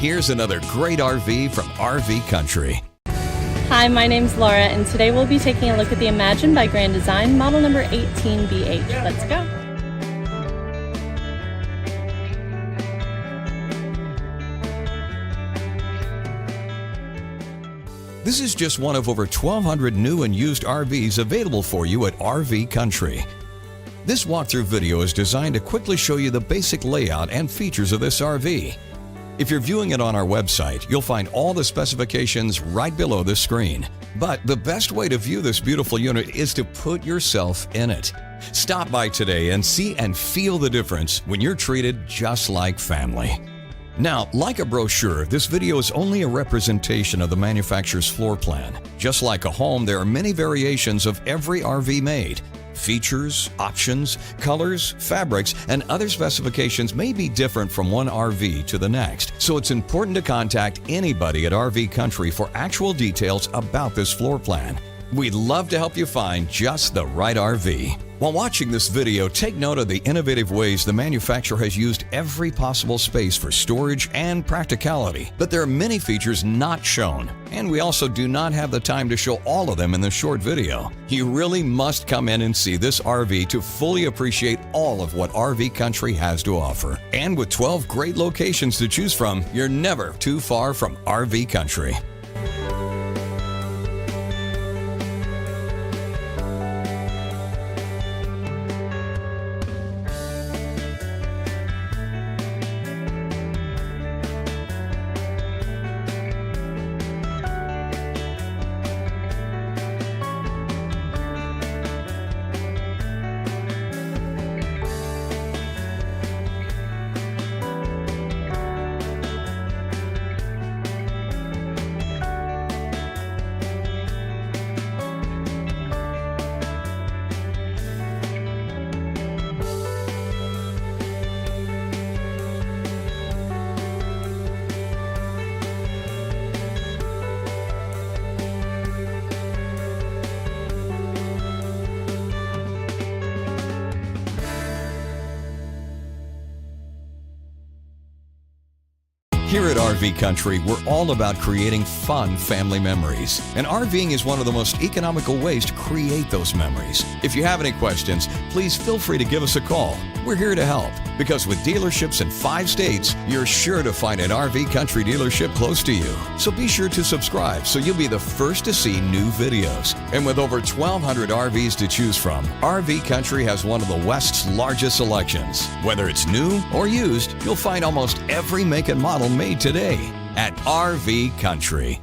here's another great RV from RV Country. Hi, my name's Laura, and today we'll be taking a look at the Imagine by Grand Design, model number 18BH. Let's go. This is just one of over 1,200 new and used RVs available for you at RV Country. This walkthrough video is designed to quickly show you the basic layout and features of this RV. If you're viewing it on our website, you'll find all the specifications right below the screen. But the best way to view this beautiful unit is to put yourself in it. Stop by today and see and feel the difference when you're treated just like family. Now, like a brochure, this video is only a representation of the manufacturer's floor plan. Just like a home, there are many variations of every RV made. Features, options, colors, fabrics, and other specifications may be different from one RV to the next, so it's important to contact anybody at RV Country for actual details about this floor plan. We'd love to help you find just the right RV. While watching this video, take note of the innovative ways the manufacturer has used every possible space for storage and practicality. But there are many features not shown, and we also do not have the time to show all of them in this short video. You really must come in and see this RV to fully appreciate all of what RV Country has to offer. And with 12 great locations to choose from, you're never too far from RV Country. Here at RV Country, we're all about creating fun family memories. And RVing is one of the most economical ways to create those memories. If you have any questions, please feel free to give us a call. We're here to help, because with dealerships in 5 states, you're sure to find an RV Country dealership close to you. So be sure to subscribe so you'll be the first to see new videos. And with over 1,200 RVs to choose from, RV Country has one of the West's largest selections. Whether it's new or used, you'll find almost every make and model made today at RV Country.